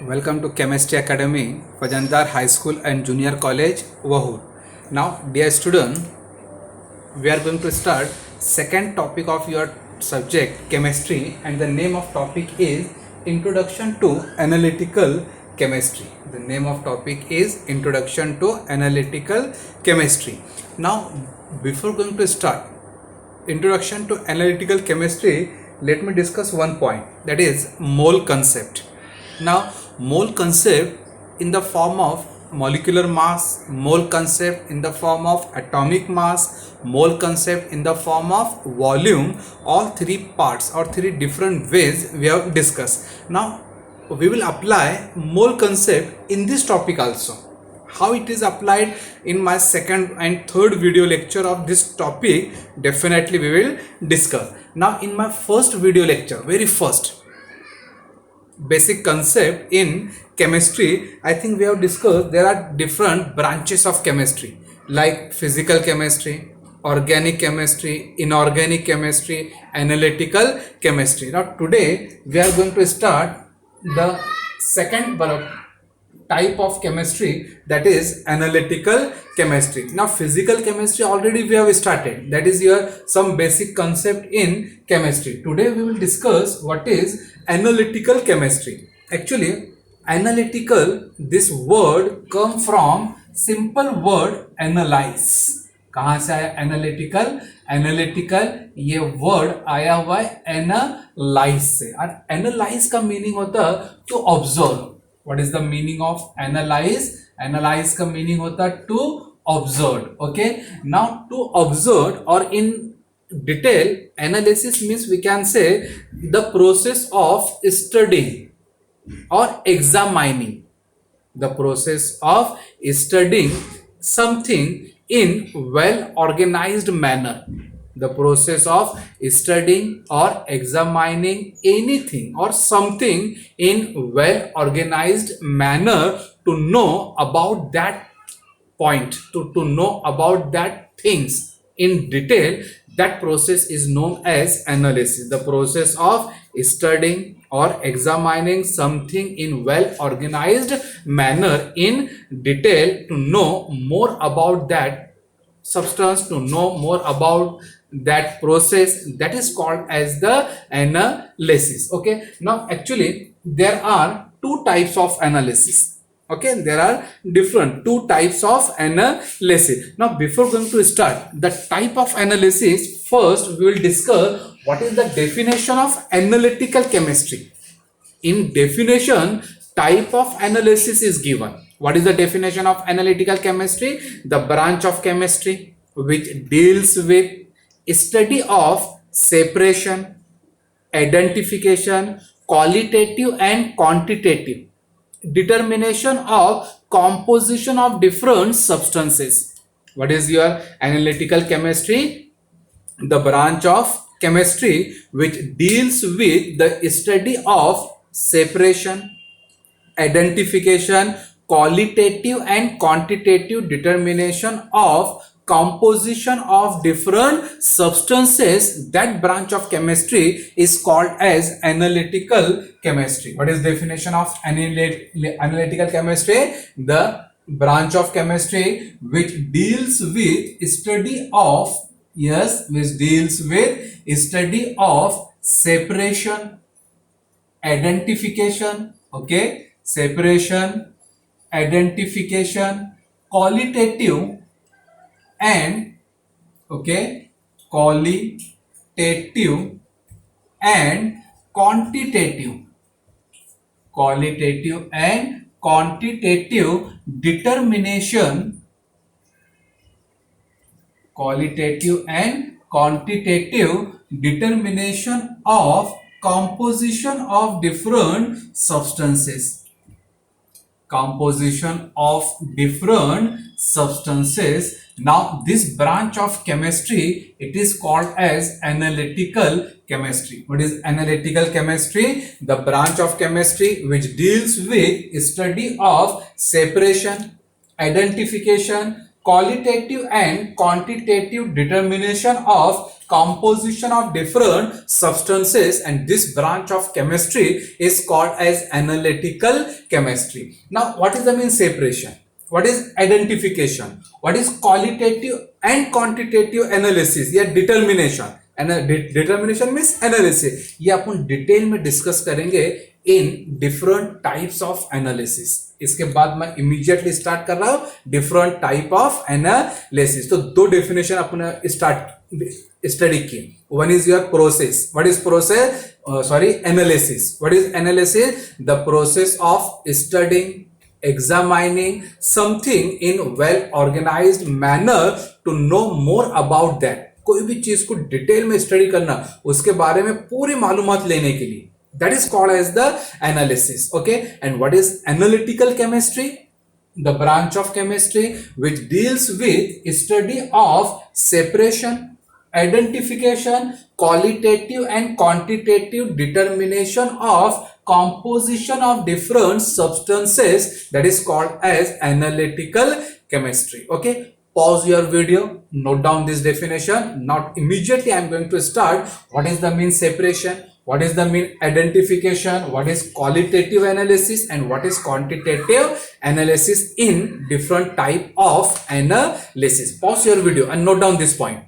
Welcome to Chemistry Academy, Fajandar High School and Junior College, Wahur. Now, dear student, we are going to start second topic of your subject chemistry, and the name of topic is Introduction to Analytical Chemistry. The name of topic is Introduction to Analytical Chemistry. Now, before going to start Introduction to Analytical Chemistry, let me discuss one point, that is mole concept. Now, mole concept in the form of molecular mass, mole concept in the form of atomic mass, mole concept in the form of volume, all three parts or three different ways we have discussed. Now, we will apply mole concept in this topic also. How it is applied in my second and third video lecture of this topic, definitely we will discuss. Now, in my first video lecture, very first, basic concept in chemistry, I think we have discussed there are different branches of chemistry like physical chemistry, organic chemistry, inorganic chemistry, analytical chemistry. Now today we are going to start the second type of chemistry, that is analytical chemistry. Now physical chemistry already we have started, that is your some basic concept in chemistry. Today we will discuss what is analytical chemistry. Actually analytical, this word come from simple word analyze. कहाँ से आया analytical? Analytical ये word आया हुआ है analyse से, और analyse का मीनिंग होता है to observe. What is the meaning of analyze? Analyze का meaning होता है to observe. Okay. Now to observe or in detail analysis means we can say the process of studying or examining. The process of studying something in well organized manner. The process of studying or examining anything or something in well organized manner to know about that point, to know about that things in detail, that process is known as analysis. The process of studying or examining something in well organized manner in detail to know more about that substance, to know more about that process, that is called as the analysis. Okay. Now actually there are two types of analysis. Okay, there are different two types of analysis. Now before going to start the type of analysis, first we will discuss what is the definition of analytical chemistry. In definition, type of analysis is given. What is the definition of analytical chemistry? The branch of chemistry which deals with study of separation, identification, qualitative and quantitative determination of composition of different substances. What is your analytical chemistry? The branch of chemistry which deals with the study of separation, identification, qualitative and quantitative determination of composition of different substances. That branch of chemistry is called as analytical chemistry. What is definition of analytical chemistry? The branch of chemistry which deals with study of, yes, which deals with study of separation, identification, okay, separation, identification, qualitative and, okay, qualitative and quantitative, qualitative and quantitative determination, qualitative and quantitative determination of composition of different substances. Composition of different substances. Now this branch of chemistry, it is called as analytical chemistry. What is analytical chemistry? The branch of chemistry which deals with study of separation, identification, qualitative and quantitative determination of composition of different substances, and this branch of chemistry is called as analytical chemistry. Now what is the mean separation, what is identification, what is qualitative and quantitative analysis या determination, determination means analysis, ये अपन detail में discuss करेंगे in different types of analysis. इसके बाद मैं immediately start कर रहा हूं डिफरेंट टाइप ऑफ एनालिसिस. तो दो डेफिनेशन अपने स्टडी की. One is your process. What is process? Sorry, analysis. What is analysis? The process of studying, examining something in well organized manner to know more about that. कोई भी चीज को detail में study करना, उसके बारे में पूरी मालूमात लेने के लिए, that is called as the analysis. Okay, and what is analytical chemistry? The branch of chemistry which deals with study of separation, identification, qualitative and quantitative determination of composition of different substances, that is called as analytical chemistry. Okay, pause your video, note down this definition. Not immediately I am going to start. What is the mean separation, what is the mean identification, what is qualitative analysis, and what is quantitative analysis in different type of analysis. Pause your video and note down this point.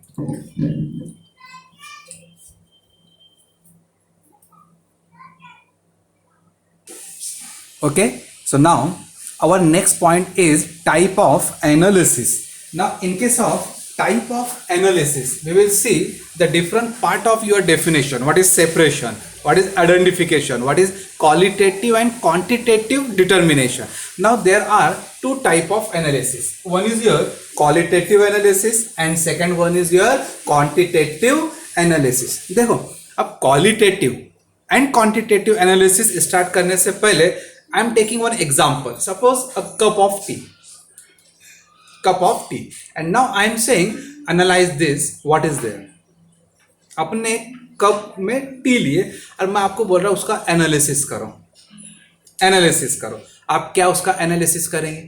Okay, so now our next point is type of analysis. Now in case of type of analysis, we will see the different part of your definition. What is separation, what is identification, what is qualitative and quantitative determination. Now there are two type of analysis. One is your qualitative analysis and second one is your quantitative analysis. देखो, अब qualitative and quantitative analysis start करने से पहले I am taking one example. Suppose a cup of tea, and now I am saying analyze this. What is there? अपने cup में T लिए और मैं आपको बोल रहा हूं उसका एनालिसिस करो. आप क्या उसका एनालिसिस करेंगे?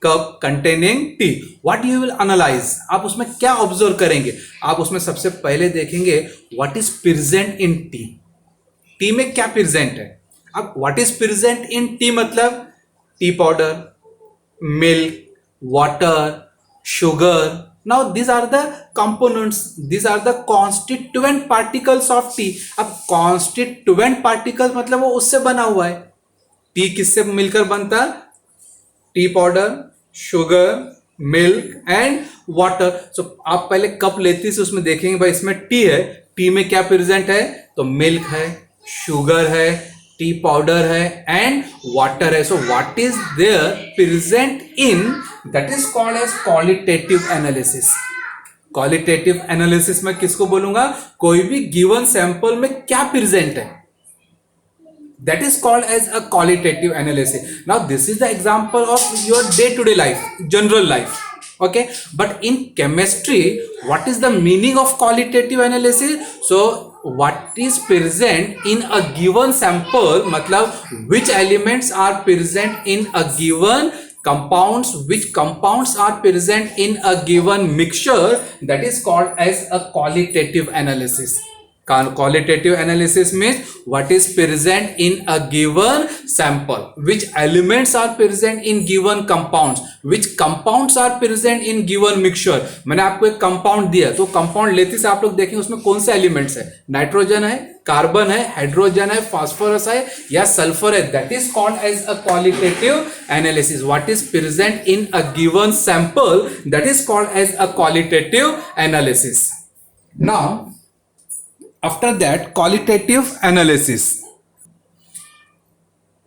Cup containing T. What you will analyse? आप उसमें क्या ऑब्जर्व करेंगे? आप उसमें सबसे पहले देखेंगे what is present in tea. Tea में क्या प्रेजेंट है? अब what is present in tea मतलब tea powder, milk, water, sugar. Now these are the components, these are the constituent particles of tea. अब constituent particles मतलब वो उससे बना हुआ है. टी किससे मिलकर बनता है? Tea powder, sugar, milk and water. So आप पहले कप लेती से उसमें देखेंगे भाई इसमें टी है. टी में क्या प्रेजेंट है? तो मिल्क है, शुगर है, टी पाउडर है एंड वाटर है. So what is there present in, that is called as qualitative analysis. Qualitative analysis में किसको बोलूंगा? कोई भी गिवन सैंपल में क्या प्रेजेंट है, that is called as a qualitative analysis. Now this is the example of your day to day life, general life. Okay, but in chemistry what is the meaning of qualitative analysis? So what is present in a given sample, matlab which elements are present in a given compounds, which compounds are present in a given mixture, that is called as a qualitative analysis. Qualitative analysis means what is present in a given sample, which elements are present in given compounds, which compounds are present in given mixture. मैंने आपको एक compound दिया तो compound लेते से आप लोग देखेंगे उसमें कौन से एलिमेंट्स है. नाइट्रोजन है, कार्बन है, हाइड्रोजन है, फास्फोरस है या सल्फर है. That is called as a qualitative analysis. What is present in a given sample, that is called as a qualitative analysis. Now after that qualitative analysis.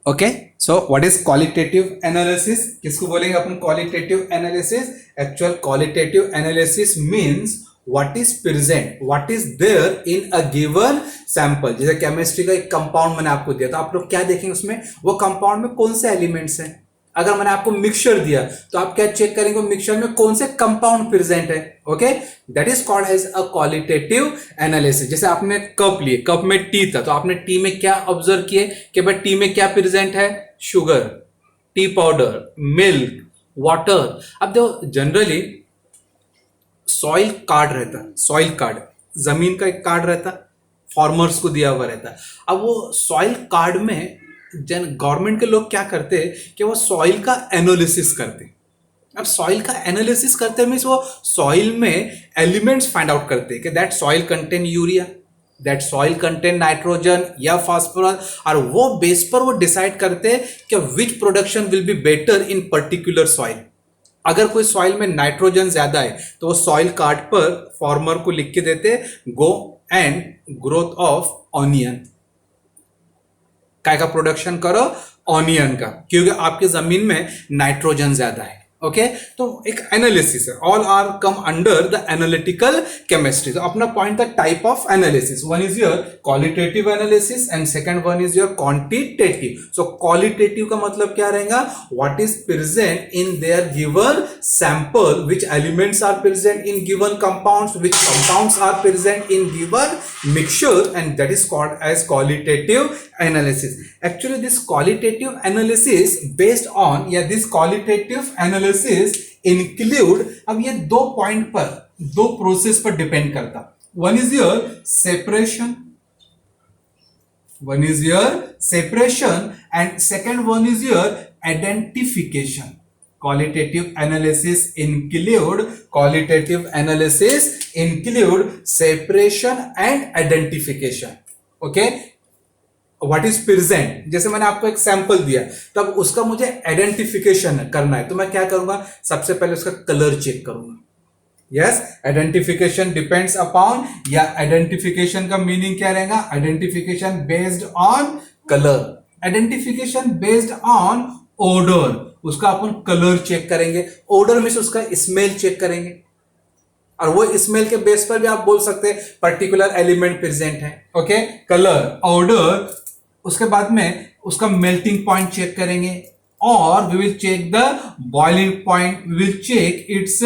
Okay, so what is qualitative analysis? किसको बोलेंगे अपन qualitative analysis? Actual qualitative analysis means what is present, what is there in a given sample. जैसे chemistry का एक compound मैंने आपको दिया तो आप लोग क्या देखेंगे उसमें, वो कंपाउंड में कौन से एलिमेंट्स हैं. अगर मैंने आपको मिक्सचर दिया तो आप क्या चेक करेंगे मिक्सचर में कौन से कंपाउंड प्रेजेंट है. Okay, that is called as a qualitative analysis. जैसे आपने कप लिए, कप में टी था तो आपने टी में क्या ऑब्जर्व किए कि भाई टी में क्या प्रेजेंट है? Sugar, T powder, milk, water, अब देखो जनरली सॉइल कार्ड रहता है, सॉइल कार्ड जमीन का एक कार्ड रहता है, फार्मर्स को दिया हुआ रहता है। अब वो सॉइल कार्ड में गवर्नमेंट के लोग क्या करते हैं कि वो सॉइल का एनालिसिस करते हैं। अब सॉइल का एनालिसिस करते मीन्स वो सॉइल में एलिमेंट्स फाइंड आउट करते हैं कि that soil contain urea, that soil contain nitrogen या फास्फोरस, और वो बेस पर वो डिसाइड करते हैं कि which production will be better in particular soil. अगर कोई सॉइल में नाइट्रोजन ज्यादा है तो वो सॉइल कार्ड पर फार्मर को लिख के देते go and growth of onion, काय का प्रोडक्शन करो, ऑनियन का, क्योंकि आपकी जमीन में नाइट्रोजन ज्यादा है। ओके तो एक एनालिसिस है, all are come under the analytical chemistry. तो अपना point the type of analysis, one is your qualitative analysis and second one is your quantitative. So qualitative का मतलब क्या रहेगा, what is present in there given sample, which elements are present in given compounds, which compounds are present in given mixture, and that is called as qualitative analysis. Actually this qualitative analysis based on, या this qualitative analysis include, अब ये दो point पर, दो process पर depend करता। One is your separation, one is your separation and second one is your identification. Qualitative analysis include separation and identification. Okay, what is present, जैसे मैंने आपको एक सैंपल दिया तब उसका मुझे आइडेंटिफिकेशन करना है, तो मैं क्या करूंगा, सबसे पहले उसका कलर चेक करूंगा। यस, आइडेंटिफिकेशन डिपेंड्स अपॉन, या आइडेंटिफिकेशन का मीनिंग क्या रहेगा, identification based on colour, identification based on odour, उसका अपन कलर चेक करेंगे, ओडर में से उसका स्मेल चेक करेंगे, और वो स्मेल के बेस पर भी आप बोल सकते हैं पर्टिकुलर एलिमेंट प्रेजेंट है। ओके, कलर, ऑर्डर, उसके बाद में उसका मेल्टिंग पॉइंट चेक करेंगे, और we will check the boiling point, we will check its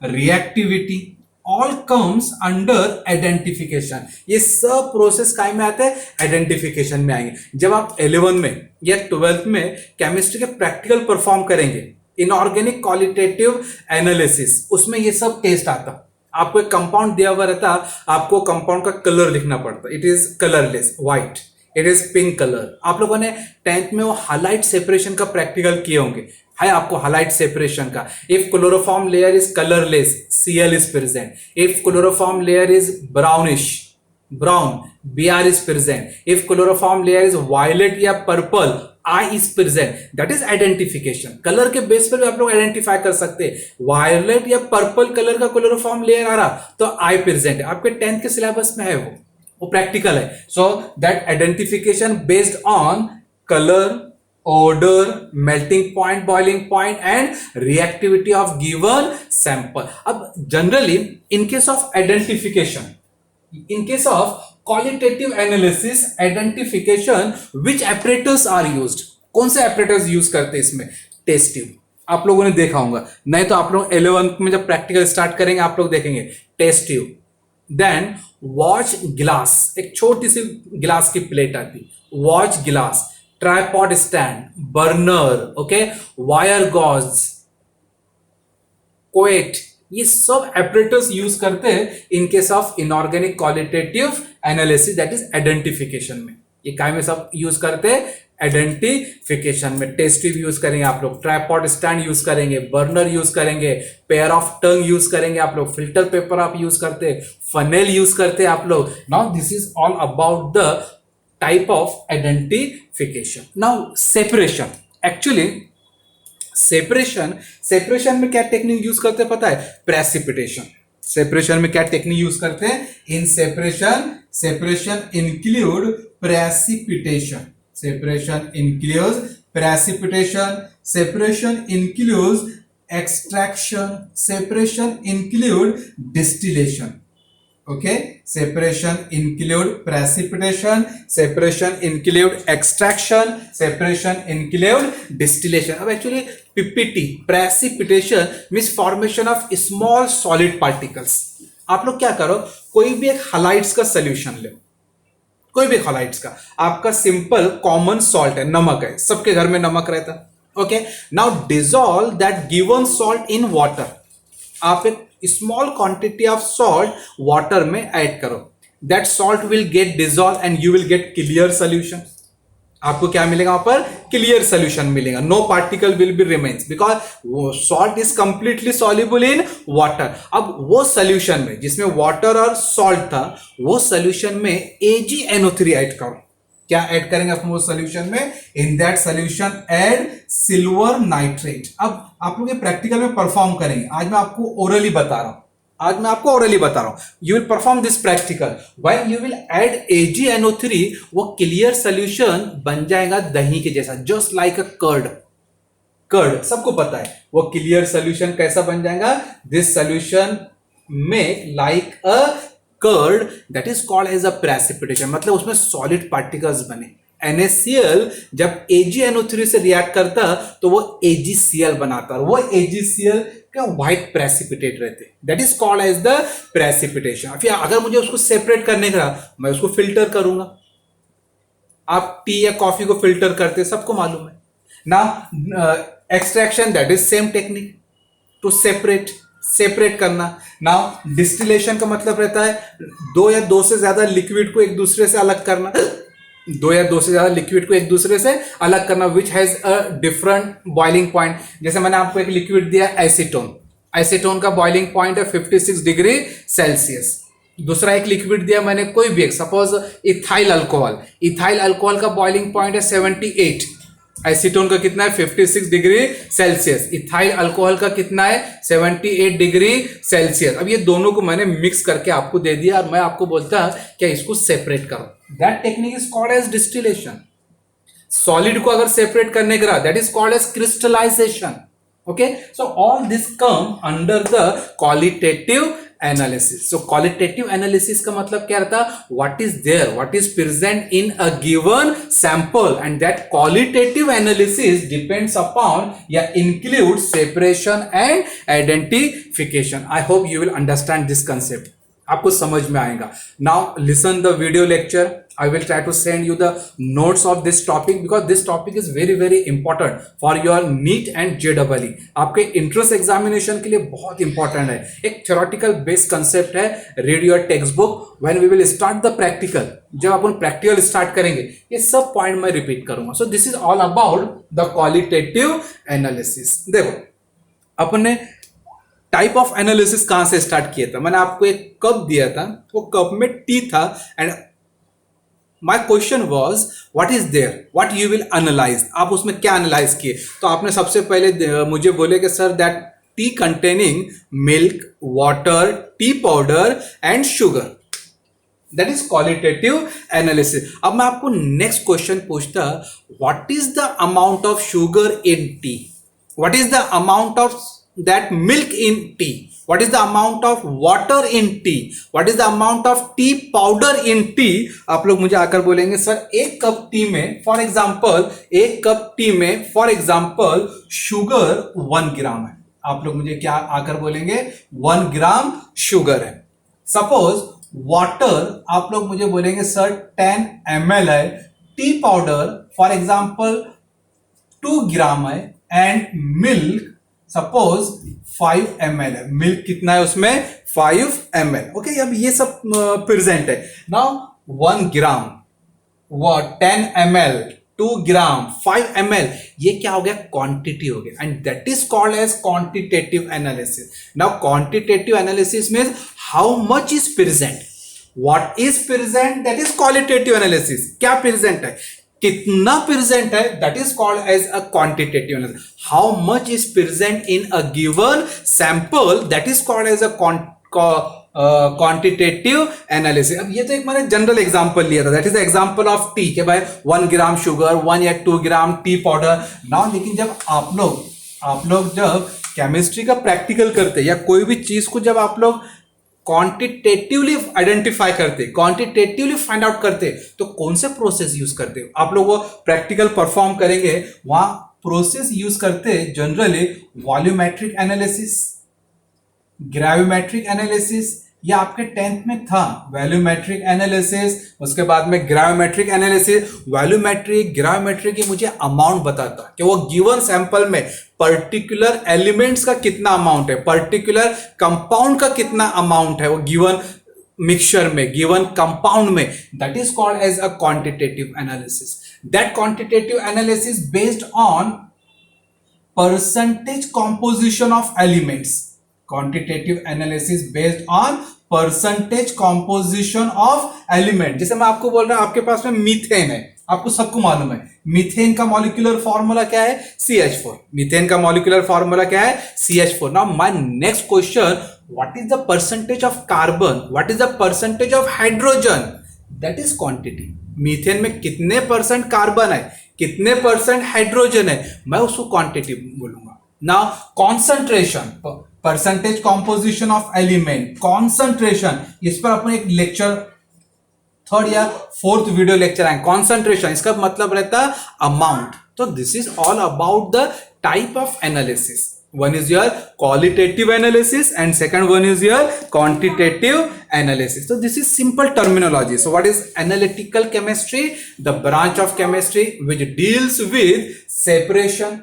reactivity, all comes under identification. ये सब प्रोसेस काय में आते हैं, आइडेंटिफिकेशन में आएंगे। जब आप 11 में या 12th में केमिस्ट्री के प्रैक्टिकल परफॉर्म करेंगे, इनऑर्गेनिक क्वालिटेटिव एनालिसिस, उसमें ये सब टेस्ट आता। आपको एक कंपाउंड दिया हुआ रहता, आपको कंपाउंड का कलर लिखना पड़ता, it is colourless white, it is pink colour. आप लोगों ने 10th में वो हाइलाइट सेपरेशन का प्रैक्टिकल किए होंगे, है आपको हाइलाइट सेपरेशन का। If chloroform layer is colourless, Cl is present. If chloroform layer is brownish, brown, Br is present. If chloroform layer is violet या purple, I is present, that is identification। Colour के base पर भी आप लोग identify कर सकते हैं, violet या पर्पल कलर का क्लोरोफॉर्म लेयर आ रहा तो I प्रेजेंट है, आपके 10th के सिलेबस में है, वो प्रैक्टिकल है। So that identification based on colour, order, melting point, boiling point and reactivity of given sample. अब generally in case of identification, in case of qualitative analysis identification, which apparatus are used, कौन से apparatus use करते हैं इसमें, test tube. आप लोगों ने देखा होगा, नहीं तो आप लोग 11th में जब प्रैक्टिकल स्टार्ट करेंगे आप लोग देखेंगे test tube. Then watch glass, एक छोटी सी ग्लास की प्लेट आती, watch glass, tripod stand, burner, okay, wire gauze, coat, ये सब एपरेटर्स यूज करते हैं in case of inorganic qualitative analysis, that is identification में। ये काय में सब यूज करते हैं, आइडेंटिफिकेशन में। टेस्ट ट्यूब यूज करेंगे आप लोग, ट्राइपॉड स्टैंड यूज करेंगे, बर्नर यूज करेंगे, पेयर ऑफ टंग यूज करेंगे आप लोग, फिल्टर पेपर आप यूज करते हैं, फनेल यूज करते हैं आप लोग। Now this is all about the type of identification. Now separation, actually separation में क्या टेक्निक यूज करते हैं पता है, प्रेसिपिटेशन। सेपरेशन में क्या टेक्निक यूज करते हैं, in separation include precipitation, separation include extraction, separation include distillation. Okay, separation include precipitation, separation include extraction, separation include distillation। अब actually PPT, precipitation means formation of small solid particles। आप लोग क्या करो, कोई भी एक हाइलाइट्स का सोल्यूशन लो, कोई भी हाइलाइट्स का, आपका सिंपल कॉमन सॉल्ट है, नमक है, सबके घर में नमक रहता है। Okay, now dissolve that given salt in water. आप एक small quantity of salt water में ऐड करो, that salt will get dissolve and you will get clear solution. आपको क्या मिलेगा वहां पर? क्लियर सोल्यूशन मिलेगा। No particle will be remains because salt is completely soluble in water. अब वो सोल्यूशन में जिसमें वाटर और सॉल्ट था, वो सोल्यूशन में AgNO3 ऐड करो। क्या ऐड करेंगे अपन वो सोल्यूशन में? In that solution add silver nitrate. अब आप लोग ये प्रैक्टिकल में परफॉर्म करेंगे। आज मैं आपको ओरली बता रहा हूं, you will perform this practical when you will add AgNO3। वो क्लियर सोल्यूशन बन जाएगा दही के जैसा, जस्ट लाइक अ कर्ड। सबको पता है वो क्लियर सोल्यूशन कैसा बन जाएगा। This solution make like a curd, that is called as a precipitation. मतलब उसमें सॉलिड पार्टिकल्स बने। NaCl जब AgNO3 से रिएक्ट करता तो वो AgCl बनाता, और वो AgCl का व्हाइट प्रेसिपिटेट रहते, that is called as the precipitation. फिर अगर मुझे उसको सेपरेट करने का, मैं उसको फिल्टर करूंगा। आप टी या कॉफी को फिल्टर करते, सबको मालूम है ना। Extraction, that is same technique to separate करना। नाउ डिस्टिलेशन का मतलब रहता है दो या दो से ज्यादा लिक्विड को एक दूसरे से अलग करना, which has a different boiling point. जैसे मैंने आपको एक लिक्विड दिया एसीटोन का बॉइलिंग पॉइंट है 56 डिग्री सेल्सियस। दूसरा एक लिक्विड दिया मैंने, कोई भी एक, सपोज इथाइल अल्कोहल का बॉइलिंग पॉइंट है 78। एसीटोन का कितना है? 56 डिग्री सेल्सियस। इथाइल अल्कोहल का कितना है? 78 डिग्री सेल्सियस। अब ये दोनों को मैंने मिक्स करके आपको दे दिया, और मैं आपको बोलता क्या इसको सेपरेट करो। That technique is called as distillation. Solid को अगर सेपरेट करने का, that is called as crystallisation. Okay, so all this come under the qualitative analysis. So qualitative analysis का मतलब क्या रहता? What is there, what is present in a given sample, and that qualitative analysis depends upon या include separation and identification. I hope you will understand this concept, आपको समझ में आएगा। Now listen the video lecture. I will try to send you the notes of this topic because this topic is very very important for your NEET and JEE। आपके entrance examination के लिए बहुत important है। एक theoretical based concept है। Read your text book when we will start the practical. जब अपन practical start करेंगे ये सब पॉइंट मैं रिपीट करूंगा। So this is all about the qualitative analysis. देखो, अपन ने टाइप ऑफ एनालिसिस कहां से स्टार्ट किया था? मैंने आपको एक कप दिया था, वो कप में टी था, and my question was what is there, what you will analyse. आप उसमें क्या एनालाइज किए? तो आपने सबसे पहले मुझे बोले कि sir that T containing milk, water, T powder and sugar, that is qualitative analysis. अब मैं आपको नेक्स्ट क्वेश्चन पूछता, what is the amount of sugar in T, what is the amount of that milk in tea, what is the amount of water in tea, what is the amount of tea powder in tea। आप लोग मुझे आकर बोलेंगे sir एक cup T में for example sugar 1 ग्राम है। आप लोग मुझे क्या आकर बोलेंगे? 1 ग्राम शुगर है। सपोज वाटर आप लोग मुझे बोलेंगे सर 10 ml है। टी पाउडर फॉर एग्जांपल 2 ग्राम है, एंड मिल्क सपोज 5 ml है। मिल्क कितना है उसमें? 5 ml। ओके, अब ये सब प्रेजेंट है। Now 1 gram, 10 ml, 2 gram, 5 ml, ये क्या हो गया? क्वांटिटी हो गया, and that is called as quantitative analysis. Now quantitative analysis means how much is present, what is present, that is qualitative analysis. क्या प्रेजेंट है, कितना प्रेजेंट है, that is called as a quantitative analysis. How much is present in a given sample, that is called as a quantitative analysis. अब ये तो एक मैंने general example लिया था, that is the example of T के भाई 1 ग्राम शुगर, 1 या 2 ग्राम टी पाउडर। नाउ लेकिन जब आप लोग जब केमिस्ट्री का प्रैक्टिकल करते या कोई भी चीज को जब आप लोग क्वांटिटेटिवली आइडेंटिफाई करते, क्वांटिटेटिवली फाइंड आउट करते, तो कौन से प्रोसेस यूज करते हो? आप लोग वो प्रैक्टिकल परफॉर्म करेंगे, वहां प्रोसेस यूज करते generally volumetric analysis, gravimetric analysis, ये आपके 10th में था, वैल्यूमेट्रिक एनालिसिस, उसके बाद में ग्राविमेट्रिक एनालिसिस। वैल्यूमेट्रिक ग्राविमेट्रिक ये मुझे अमाउंट बताता कि वो गिवन सैंपल में पर्टिकुलर एलिमेंट्स का कितना अमाउंट है, पर्टिकुलर कंपाउंड का कितना अमाउंट है वो गिवन मिक्सचर में, गिवन कंपाउंड में। That is called as a quantitative analysis. That quantitative analysis based on percentage composition of elements. Quantitative analysis based on percentage composition of element. जैसे मैं आपको बोल रहा हूं आपके पास में मीथेन है, आपको सबको मालूम है मीथेन का मॉलिक्यूलर फॉर्मूला क्या है, CH4। मीथेन का मॉलिक्यूलर फॉर्मूला क्या है, CH4। Now my next question, what is the percentage of carbon, what is the percentage of hydrogen, that is quantity. Methane में कितने परसेंट कार्बन है, कितने परसेंट हाइड्रोजन है, मैं उसको क्वांटिटी बोलूंगा। Now concentration, percentage composition of element, concentration, इस पर अपन एक लेक्चर 3rd या 4th वीडियो लेक्चर आए। कॉन्सेंट्रेशन इसका मतलब रहता है अमाउंट। तो this is all about the type of analysis. One is your qualitative analysis and second one is your quantitative analysis. So this is simple terminology. So what is analytical chemistry? The branch of chemistry which deals with separation,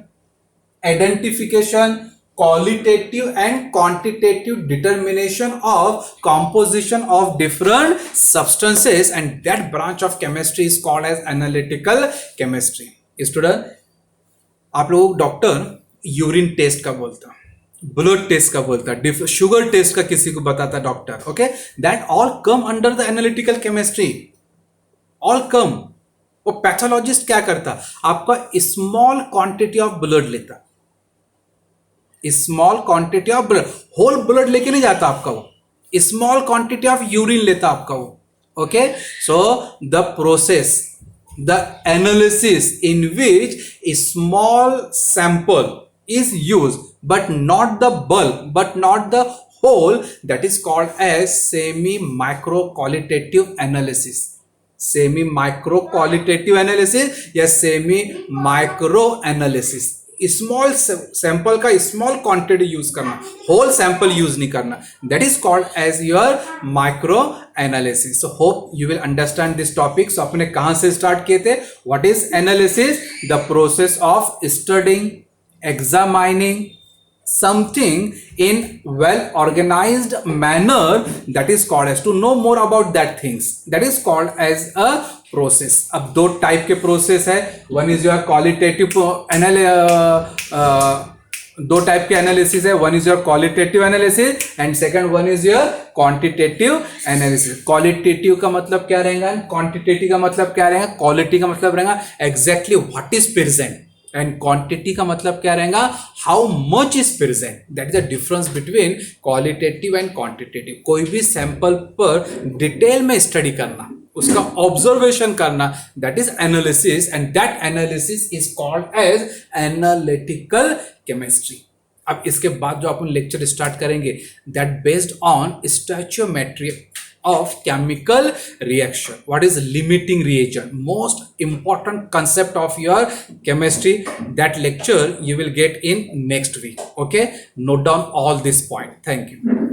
identification, qualitative and quantitative determination of composition of different substances, and that branch of chemistry is called as analytical chemistry. Student, आप लोग doctor urine test का बोलता, blood test का बोलता, sugar test का किसी को बताता doctor, okay, that all come under the analytical chemistry, all come. वो पैथोलॉजिस्ट क्या करता, आपका स्मॉल क्वांटिटी ऑफ ब्लड लेता, small quantity of blood, whole blood लेके नहीं जाता आपका, वो स्मॉल क्वांटिटी ऑफ यूरिन लेता आपका वो, okay. So the process, the analysis in which a small sample is used but not the bulk, but not the whole, that is called as semi micro qualitative analysis. Semi micro qualitative analysis या semi micro analysis। Small sample का small quantity use करना, whole sample use नहीं करना, that is called as your micro analysis. So hope you will understand this topic. So अपने कहां से start किए थे, what is analysis, the process of studying, examining something in well organized manner, that is called as to know more about that things, that is called as a process। अब दो type के process है, one is your qualitative दो type के analysis है, one is your qualitative analysis and second one is your quantitative analysis. Qualitative का मतलब क्या रहेगा, क्वांटिटेटिव का मतलब क्या रहेगा, क्वालिटी का मतलब रहेगा exactly what is present, and quantity का मतलब क्या रहेगा, how much is present. That is the difference between qualitative and quantitative. कोई भी सैंपल पर डिटेल में स्टडी करना, उसका ऑब्जर्वेशन करना, that is analysis, and that analysis is called as analytical chemistry. अब इसके बाद जो अपन लेक्चर स्टार्ट करेंगे, that based on stoichiometry of chemical reaction, what is limiting reagent, most important concept of your chemistry. That lecture you will get in next week, okay, note down all this point. Thank you.